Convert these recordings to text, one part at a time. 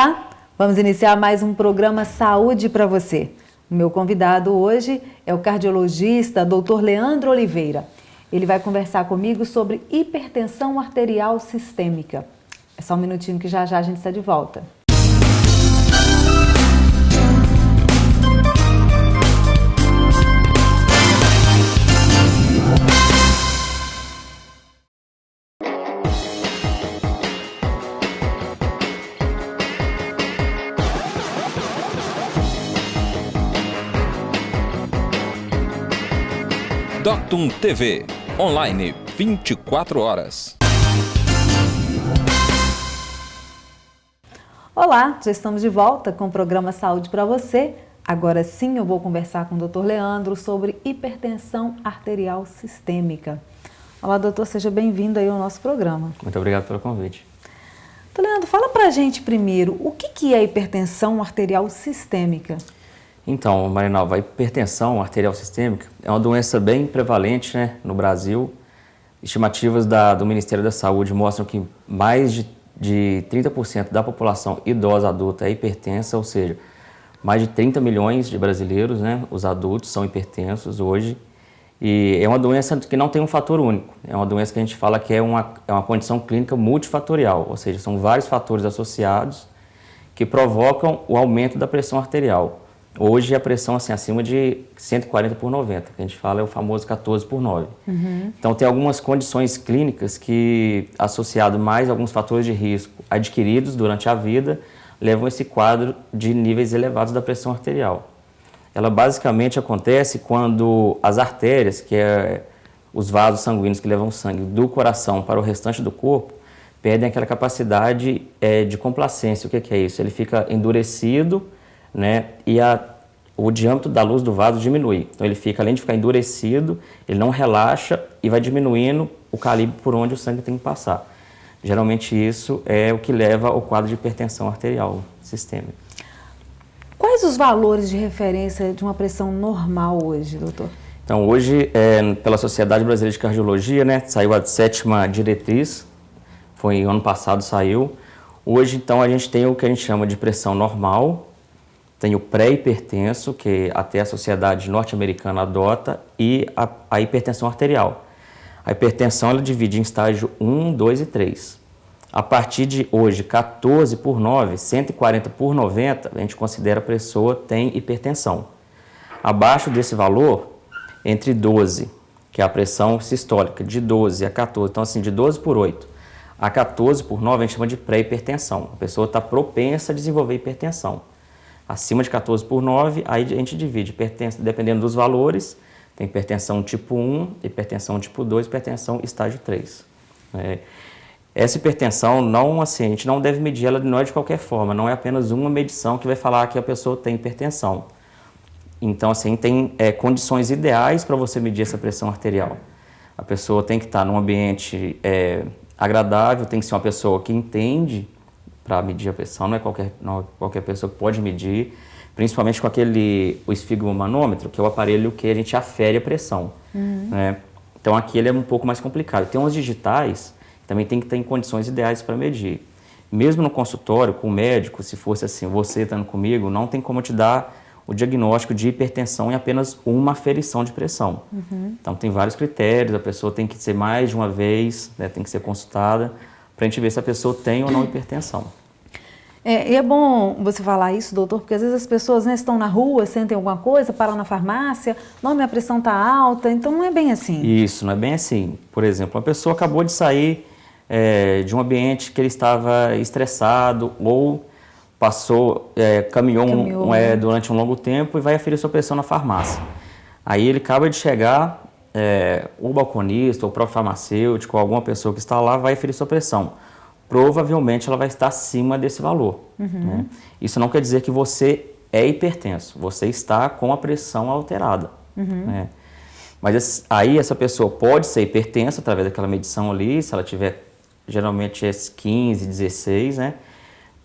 Olá, vamos iniciar mais um programa Saúde para você. O meu convidado hoje é o cardiologista Dr. Leandro Oliveira. Ele vai conversar comigo sobre hipertensão arterial sistêmica. É só um minutinho que já a gente está de volta. Doctum TV, online 24 horas. Olá, já estamos de volta com o programa Saúde para você. Agora sim eu vou conversar com o Dr. Leandro sobre hipertensão arterial sistêmica. Olá, doutor, seja bem-vindo aí ao nosso programa. Muito obrigado pelo convite. Dr. Leandro, fala pra gente primeiro, o que é hipertensão arterial sistêmica? Então, Marinalva, a hipertensão arterial sistêmica é uma doença bem prevalente, né, no Brasil. Estimativas do Ministério da Saúde mostram que mais de 30% da população idosa adulta é hipertensa, ou seja, mais de 30 milhões de brasileiros, né, os adultos são hipertensos hoje. E é uma doença que não tem um fator único, é uma doença que a gente fala que é uma condição clínica multifatorial, ou seja, são vários fatores associados que provocam o aumento da pressão arterial. Hoje a pressão assim, acima de 140 por 90, que a gente fala é o famoso 14 por 9. Então tem algumas condições clínicas que, associado mais a alguns fatores de risco adquiridos durante a vida, levam a esse quadro de níveis elevados da pressão arterial. Ela basicamente acontece quando as artérias, que é os vasos sanguíneos que levam sangue do coração para o restante do corpo, perdem aquela capacidade de complacência. O que é isso? Ele fica endurecido, né, e o diâmetro da luz do vaso diminui. Então ele fica, além de ficar endurecido, ele não relaxa e vai diminuindo o calibre por onde o sangue tem que passar. Geralmente isso é o que leva ao quadro de hipertensão arterial sistêmica. Quais os valores de referência de uma pressão normal hoje, doutor? Então hoje, pela Sociedade Brasileira de Cardiologia, né, saiu a 7ª diretriz, foi ano passado saiu. Hoje então a gente tem o que a gente chama de pressão normal, tem o pré-hipertenso, que até a sociedade norte-americana adota, e a hipertensão arterial. A hipertensão ela divide em estágio 1, 2 e 3. A partir de hoje, 14 por 9, 140 por 90, a gente considera a pessoa tem hipertensão. Abaixo desse valor, entre 12, que é a pressão sistólica, de 12 a 14, então assim, de 12 por 8 a 14 por 9, a gente chama de pré-hipertensão. A pessoa está propensa a desenvolver hipertensão. Acima de 14 por 9, aí a gente divide, dependendo dos valores, tem hipertensão tipo 1, hipertensão tipo 2, hipertensão estágio 3. Essa hipertensão, não, assim, a gente não deve medir ela não é de qualquer forma, não é apenas uma medição que vai falar que a pessoa tem hipertensão. Então, assim, tem condições ideais para você medir essa pressão arterial. A pessoa tem que estar num ambiente agradável, tem que ser uma pessoa que entende para medir a pressão, não é qualquer pessoa que pode medir, principalmente com o esfigmomanômetro, que é o aparelho que a gente afere a pressão. Né? Então aqui ele é um pouco mais complicado. Tem uns digitais, também tem que ter em condições ideais para medir. Mesmo no consultório, com o médico, se fosse assim, você estando comigo, não tem como te dar o diagnóstico de hipertensão em apenas uma aferição de pressão. Então tem vários critérios, a pessoa tem que ser mais de uma vez, né, tem que ser consultada, para a gente ver se a pessoa tem ou não hipertensão. E é bom você falar isso, doutor, porque às vezes as pessoas, né, estão na rua, sentem alguma coisa, param na farmácia, não, minha pressão está alta, então não é bem assim. Isso, não é bem assim. Por exemplo, uma pessoa acabou de sair de um ambiente que ele estava estressado ou caminhou durante um longo tempo e vai aferir sua pressão na farmácia. Aí ele acaba de chegar, o balconista, ou o próprio farmacêutico, ou alguma pessoa que está lá vai aferir sua pressão. Provavelmente ela vai estar acima desse valor. Né? Isso não quer dizer que você é hipertenso, você está com a pressão alterada. Né? Mas aí essa pessoa pode ser hipertensa através daquela medição ali, se ela tiver geralmente 15, 16, né?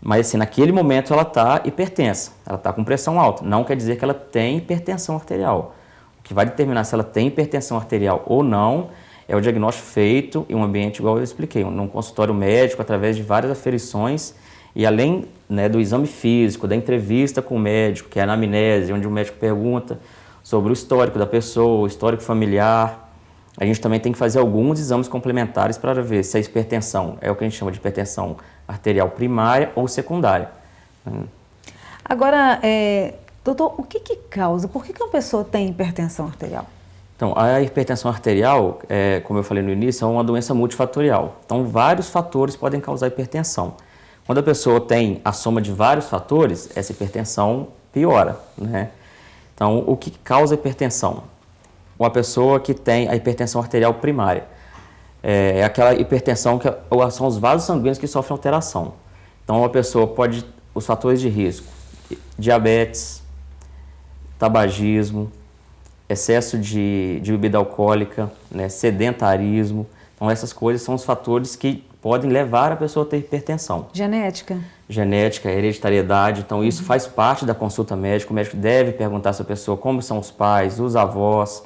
Mas assim, naquele momento ela está hipertensa, ela está com pressão alta. Não quer dizer que ela tem hipertensão arterial. O que vai determinar se ela tem hipertensão arterial ou não é o diagnóstico feito em um ambiente igual eu expliquei, num consultório médico, através de várias aferições E além, né, do exame físico, da entrevista com o médico, que é a anamnese, onde o médico pergunta sobre o histórico da pessoa, o histórico familiar, a gente também tem que fazer alguns exames complementares para ver se a hipertensão é o que a gente chama de hipertensão arterial primária ou secundária. Agora, doutor, o que causa? Por que uma pessoa tem hipertensão arterial? Então, a hipertensão arterial, como eu falei no início, é uma doença multifatorial. Então, vários fatores podem causar hipertensão. Quando a pessoa tem a soma de vários fatores, essa hipertensão piora, né? Então, o que causa hipertensão? Uma pessoa que tem a hipertensão arterial primária. É aquela hipertensão que são os vasos sanguíneos que sofrem alteração. Então, uma pessoa pode, os fatores de risco, diabetes, tabagismo, excesso de bebida alcoólica, né, sedentarismo. Então, essas coisas são os fatores que podem levar a pessoa a ter hipertensão. Genética. Genética, hereditariedade. Então, isso faz parte da consulta médica. O médico deve perguntar se a pessoa como são os pais, os avós.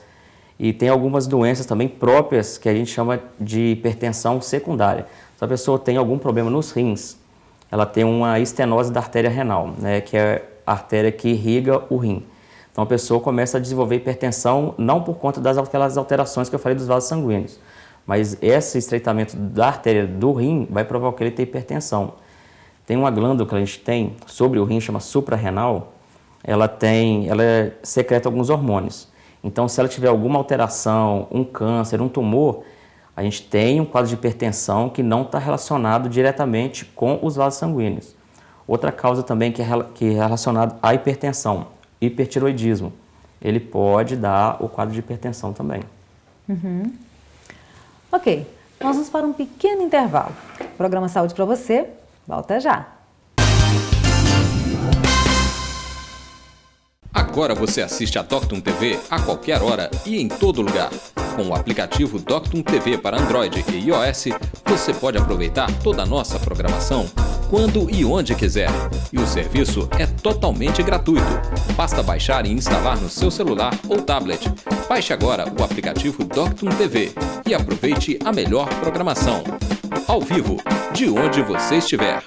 E tem algumas doenças também próprias que a gente chama de hipertensão secundária. Se a pessoa tem algum problema nos rins, ela tem uma estenose da artéria renal, né, que é a artéria que irriga o rim. Então, a pessoa começa a desenvolver hipertensão não por conta daquelas alterações que eu falei dos vasos sanguíneos, mas esse estreitamento da artéria do rim vai provocar ele ter hipertensão. Tem uma glândula que a gente tem sobre o rim, chama suprarrenal, ela secreta alguns hormônios. Então, se ela tiver alguma alteração, um câncer, um tumor, a gente tem um quadro de hipertensão que não está relacionado diretamente com os vasos sanguíneos. Outra causa também que é relacionada à hipertensão, hipertiroidismo. Ele pode dar o quadro de hipertensão também. Ok, nós vamos para um pequeno intervalo. Programa Saúde para você, volta já. Agora você assiste a Doctum TV a qualquer hora e em todo lugar. Com o aplicativo Doctum TV para Android e iOS, você pode aproveitar toda a nossa programação quando e onde quiser. E o serviço é totalmente gratuito. Basta baixar e instalar no seu celular ou tablet. Baixe agora o aplicativo Doctum TV e aproveite a melhor programação. Ao vivo, de onde você estiver.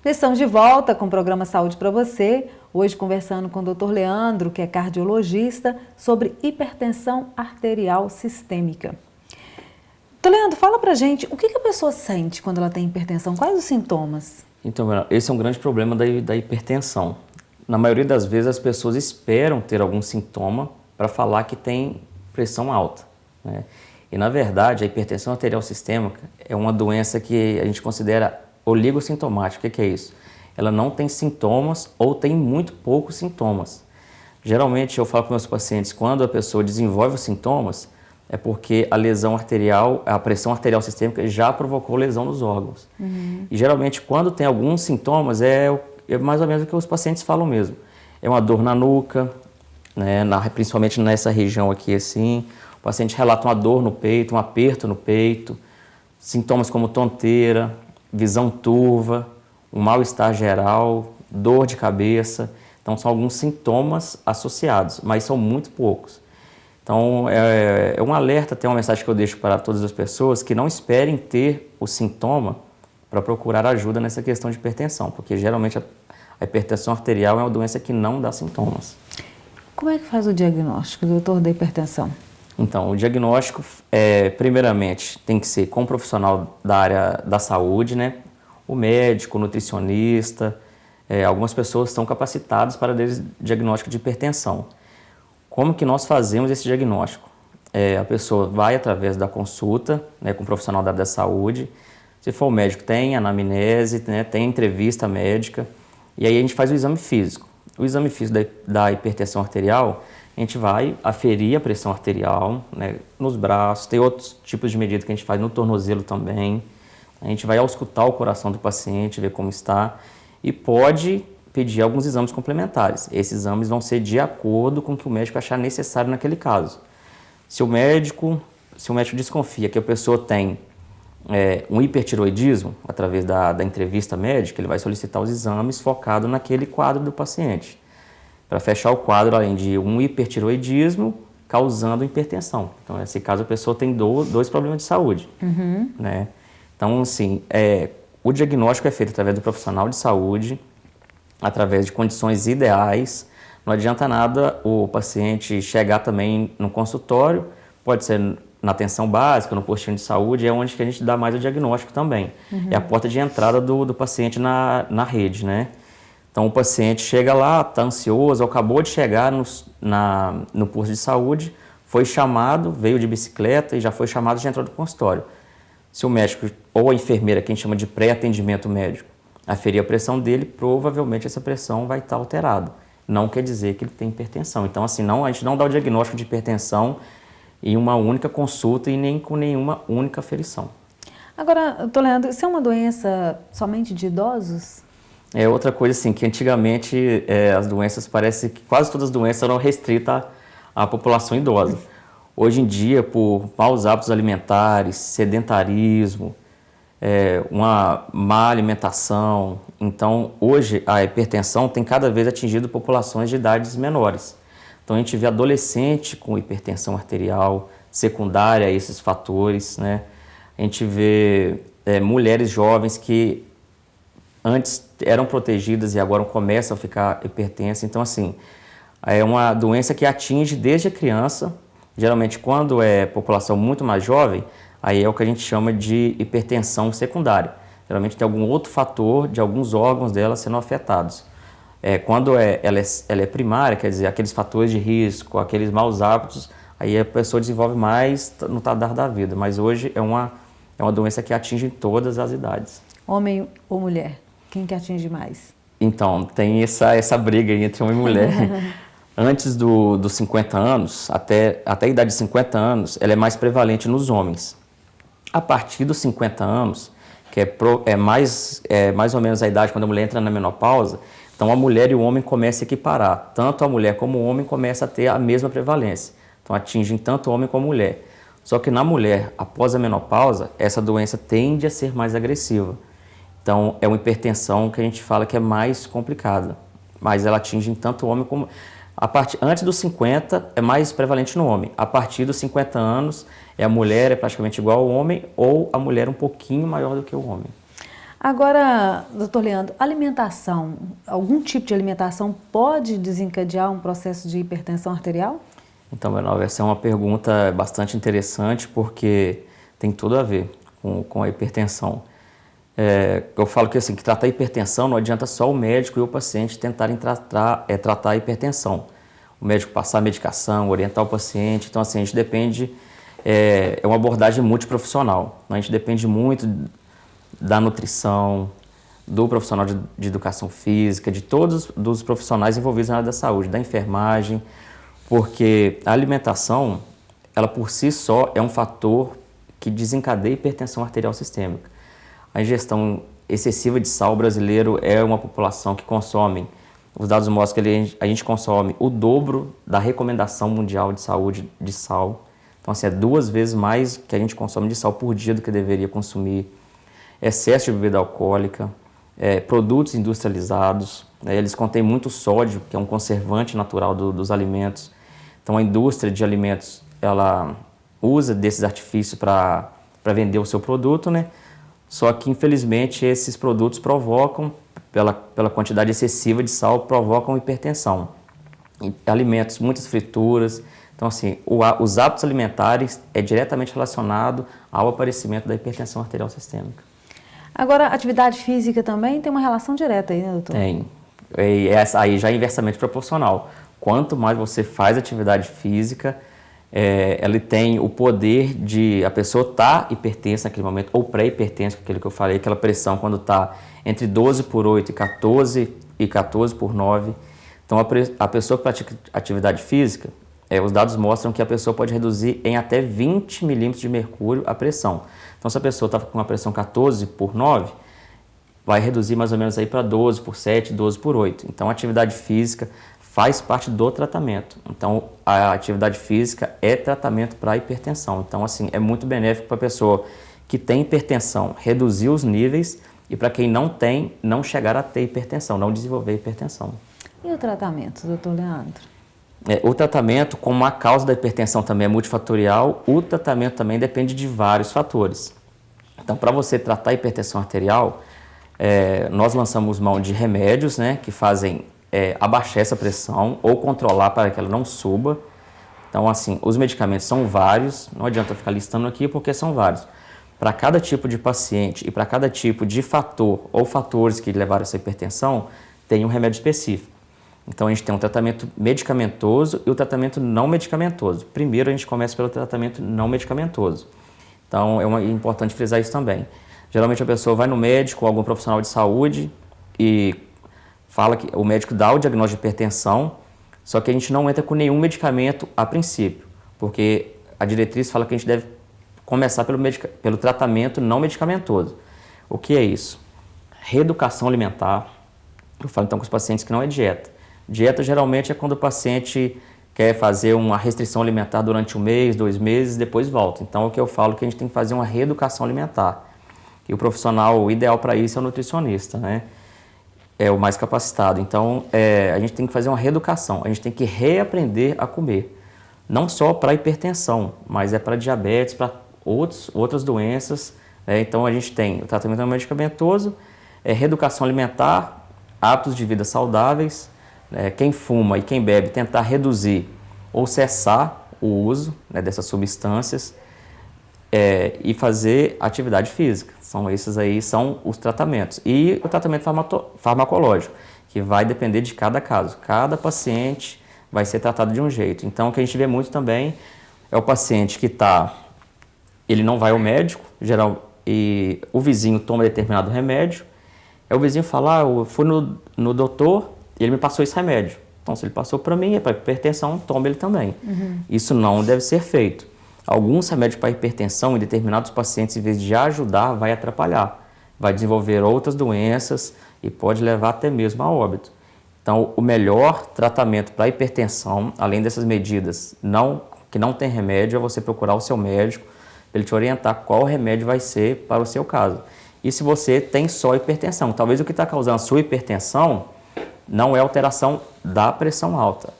Estamos de volta com o programa Saúde para você, hoje conversando com o Dr. Leandro, que é cardiologista, sobre hipertensão arterial sistêmica. Dr. Leandro, fala pra gente, o que a pessoa sente quando ela tem hipertensão? Quais os sintomas? Então, esse é um grande problema da hipertensão. Na maioria das vezes, as pessoas esperam ter algum sintoma para falar que tem pressão alta, né? E, na verdade, a hipertensão arterial sistêmica é uma doença que a gente considera oligossintomática. O que é isso? Ela não tem sintomas ou tem muito poucos sintomas. Geralmente eu falo para meus pacientes, quando a pessoa desenvolve os sintomas, é porque a lesão arterial, a pressão arterial sistêmica já provocou lesão nos órgãos. E geralmente quando tem alguns sintomas, é mais ou menos o que os pacientes falam mesmo. É uma dor na nuca, né, principalmente nessa região aqui assim. O paciente relata uma dor no peito, um aperto no peito, sintomas como tonteira, visão turva, um mal-estar geral, dor de cabeça. Então, são alguns sintomas associados, mas são muito poucos. Então, é um alerta, tem uma mensagem que eu deixo para todas as pessoas, que não esperem ter o sintoma para procurar ajuda nessa questão de hipertensão, porque geralmente a hipertensão arterial é uma doença que não dá sintomas. Como é que faz o diagnóstico, doutor, da hipertensão? Então, o diagnóstico, primeiramente, tem que ser com um profissional da área da saúde, né? O médico, o nutricionista, algumas pessoas estão capacitadas para dar diagnóstico de hipertensão. Como que nós fazemos esse diagnóstico? A pessoa vai através da consulta, né, com o profissional da área da saúde. Se for o médico, tem anamnese, né, tem entrevista médica, e aí a gente faz o exame físico. O exame físico da hipertensão arterial, a gente vai aferir a pressão arterial, né, nos braços, tem outros tipos de medida que a gente faz no tornozelo também. A gente vai auscultar o coração do paciente, ver como está, e pode pedir alguns exames complementares. Esses exames vão ser de acordo com o que o médico achar necessário naquele caso. Se o médico desconfia que a pessoa tem um hipertiroidismo, através da entrevista médica, ele vai solicitar os exames focados naquele quadro do paciente. Para fechar o quadro, além de um hipertiroidismo, causando hipertensão. Então, nesse caso, a pessoa tem dois problemas de saúde, né? Então, assim, o diagnóstico é feito através do profissional de saúde, através de condições ideais. Não adianta nada o paciente chegar também no consultório, pode ser na atenção básica, no postinho de saúde, é onde que a gente dá mais o diagnóstico também. É a porta de entrada do paciente na rede, né? Então, o paciente chega lá, está ansioso, acabou de chegar no posto de saúde, foi chamado, veio de bicicleta e já foi chamado e já entrou no consultório. Se o médico ou a enfermeira, que a gente chama de pré-atendimento médico, aferir a pressão dele, provavelmente essa pressão vai estar alterada. Não quer dizer que ele tem hipertensão. Então, assim, a gente não dá o diagnóstico de hipertensão em uma única consulta e nem com nenhuma única aferição. Agora, doutor Leandro, isso é uma doença somente de idosos? É outra coisa, assim, que antigamente as doenças, parece que quase todas as doenças eram restritas à população idosa. Hoje em dia, por maus hábitos alimentares, sedentarismo, uma má alimentação, então hoje a hipertensão tem cada vez atingido populações de idades menores. Então a gente vê adolescente com hipertensão arterial, secundária a esses fatores, né? A gente vê mulheres jovens que antes eram protegidas e agora começam a ficar hipertensas. Então, assim, é uma doença que atinge desde a criança. Geralmente, quando é população muito mais jovem, aí é o que a gente chama de hipertensão secundária. Geralmente tem algum outro fator de alguns órgãos dela sendo afetados. Quando ela é primária, quer dizer, aqueles fatores de risco, aqueles maus hábitos, aí a pessoa desenvolve mais no tardar da vida. Mas hoje é uma doença que atinge todas as idades. Homem ou mulher? Quem que atinge mais? Então, tem essa briga aí entre homem e mulher. Antes dos 50 anos, até a idade de 50 anos, ela é mais prevalente nos homens. A partir dos 50 anos, que é mais ou menos a idade quando a mulher entra na menopausa, então a mulher e o homem começam a equiparar. Tanto a mulher como o homem começam a ter a mesma prevalência. Então atingem tanto o homem como a mulher. Só que na mulher, após a menopausa, essa doença tende a ser mais agressiva. Então é uma hipertensão que a gente fala que é mais complicada. Mas ela atinge tanto o homem como... Antes dos 50 é mais prevalente no homem. A partir dos 50 anos, a mulher é praticamente igual ao homem ou a mulher um pouquinho maior do que o homem. Agora, doutor Leandro, alimentação, algum tipo de alimentação pode desencadear um processo de hipertensão arterial? Então, Manuel, essa é uma pergunta bastante interessante porque tem tudo a ver com a hipertensão. Eu falo que, assim, que tratar a hipertensão não adianta só o médico e o paciente tentarem tratar a hipertensão. O médico passar a medicação, orientar o paciente. Então, assim, a gente depende, é uma abordagem multiprofissional. A gente depende muito da nutrição, do profissional de educação física, de todos os profissionais envolvidos na área da saúde, da enfermagem, porque a alimentação, ela por si só é um fator que desencadeia a hipertensão arterial sistêmica. A ingestão excessiva de sal, brasileiro é uma população que consome, os dados mostram que a gente consome o dobro da recomendação mundial de saúde de sal. Então, assim, é 2 vezes mais que a gente consome de sal por dia do que deveria consumir. Excesso de bebida alcoólica, produtos industrializados, eles contêm muito sódio, que é um conservante natural dos alimentos. Então, a indústria de alimentos, ela usa desses artifícios para vender o seu produto, né? Só que, infelizmente, esses produtos provocam, pela quantidade excessiva de sal, provocam hipertensão. Alimentos, muitas frituras. Então, assim, os hábitos alimentares é diretamente relacionado ao aparecimento da hipertensão arterial sistêmica. Agora, a atividade física também tem uma relação direta aí, né, doutor? Tem. Aí já é inversamente proporcional. Quanto mais você faz atividade física, ele tem o poder de a pessoa estar hipertensa naquele momento, ou pré-hipertensa, aquilo que eu falei, aquela pressão quando está entre 12/8 e 14/9. Então, a pessoa que pratica atividade física, os dados mostram que a pessoa pode reduzir em até 20 milímetros de mercúrio a pressão. Então, se a pessoa está com uma pressão 14/9, vai reduzir mais ou menos aí para 12/7, 12/8. Então, a atividade física faz parte do tratamento. Então, a atividade física é tratamento para hipertensão. Então, assim, é muito benéfico para a pessoa que tem hipertensão reduzir os níveis e para quem não tem, não chegar a ter hipertensão, não desenvolver hipertensão. E o tratamento, doutor Leandro? O tratamento, como a causa da hipertensão também é multifatorial, o tratamento também depende de vários fatores. Então, para você tratar a hipertensão arterial, nós lançamos mão de remédios, né, que fazem abaixar essa pressão ou controlar para que ela não suba. Então, assim, os medicamentos são vários, não adianta eu ficar listando aqui porque são vários. Para cada tipo de paciente e para cada tipo de fator ou fatores que levaram a essa hipertensão, tem um remédio específico. Então, a gente tem um tratamento medicamentoso e o tratamento não medicamentoso. Primeiro, a gente começa pelo tratamento não medicamentoso. Então, é importante frisar isso também. Geralmente, a pessoa vai no médico ou algum profissional de saúde e fala que o médico dá o diagnóstico de hipertensão, só que a gente não entra com nenhum medicamento a princípio, porque a diretriz fala que a gente deve começar pelo tratamento não medicamentoso. O que é isso? Reeducação alimentar. Eu falo então com os pacientes que não é dieta. Dieta geralmente é quando o paciente quer fazer uma restrição alimentar durante 1 mês, 2 meses, depois volta. Então, o que eu falo é que a gente tem que fazer uma reeducação alimentar. E o profissional ideal para isso é o nutricionista, né? É o mais capacitado. Então, a gente tem que fazer uma reeducação. A gente tem que reaprender a comer. Não só para hipertensão, mas para diabetes, para outras doenças. Então, a gente tem o tratamento medicamentoso, reeducação alimentar, hábitos de vida saudáveis. Quem fuma e quem bebe tentar reduzir ou cessar o uso dessas substâncias e fazer atividade física. Esses aí são os tratamentos. E o tratamento farmacológico, que vai depender de cada caso. Cada paciente vai ser tratado de um jeito. Então, o que a gente vê muito também é o paciente que ele não vai ao médico, e o vizinho toma determinado remédio, o vizinho fala, eu fui no doutor e ele me passou esse remédio. Então, se ele passou para mim, é para hipertensão, toma ele também. Isso não deve ser feito. Alguns remédios para hipertensão em determinados pacientes, em vez de ajudar, vai atrapalhar. Vai desenvolver outras doenças e pode levar até mesmo a óbito. Então, o melhor tratamento para hipertensão, além dessas medidas que não tem remédio, é você procurar o seu médico para ele te orientar qual remédio vai ser para o seu caso. E se você tem só hipertensão, talvez o que está causando a sua hipertensão não é alteração da pressão alta.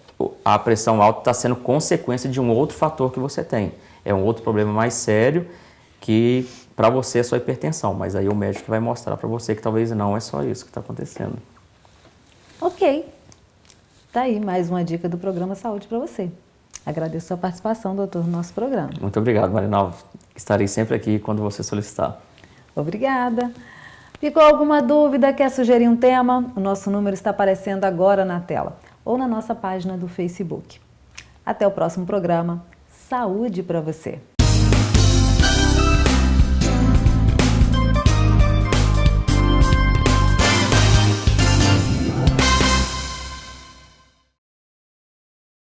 A pressão alta está sendo consequência de um outro fator que você tem. É um outro problema mais sério que para você é só hipertensão, mas aí o médico vai mostrar para você que talvez não é só isso que está acontecendo. Ok. Tá aí mais uma dica do programa Saúde para você. Agradeço a sua participação, doutor, no nosso programa. Muito obrigado, Marinalva. Estarei sempre aqui quando você solicitar. Obrigada. Ficou alguma dúvida? Quer sugerir um tema? O nosso número está aparecendo agora na tela ou na nossa página do Facebook. Até o próximo programa. Saúde para você!